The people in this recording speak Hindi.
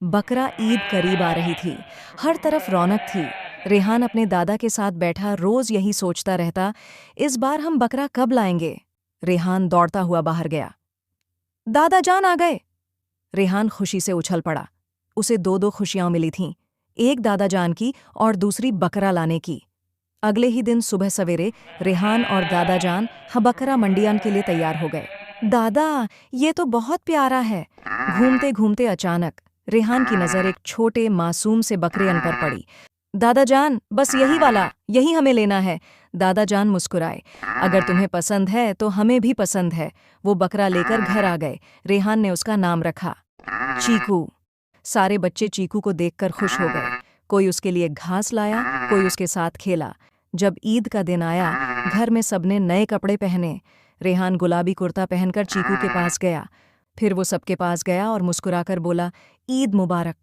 बकरा ईद करीब आ रही थी। हर तरफ रौनक थी। रेहान अपने दादा के साथ बैठा रोज यही सोचता रहता, इस बार हम बकरा कब लाएंगे। रेहान दौड़ता हुआ बाहर गया। दादा जान आ गए। रेहान खुशी से उछल पड़ा। उसे दो दो खुशियां मिली थीं, एक दादा जान की और दूसरी बकरा लाने की। अगले ही दिन सुबह सवेरे रेहान और दादा जान बकरा मंडियान के लिए तैयार हो गए। दादा, ये तो बहुत प्यारा है। घूमते घूमते अचानक रेहान की नजर एक छोटे मासूम से बकरेन पर पड़ी। दादा जान, बस यही वाला, यही हमें लेना है। दादा जान मुस्कुराए। अगर तुम्हें पसंद है तो हमें भी पसंद है। वो बकरा लेकर घर आ गए। रेहान ने उसका नाम रखा चीकू। सारे बच्चे चीकू को देखकर खुश हो गए। कोई उसके लिए घास लाया, कोई उसके साथ खेला। जब ईद का दिन आया, घर में सबने नए कपड़े पहने। रेहान गुलाबी कुर्ता पहनकर चीकू के पास गया। फिर वो सबके पास गया और मुस्कुराकर बोला, ईद मुबारक।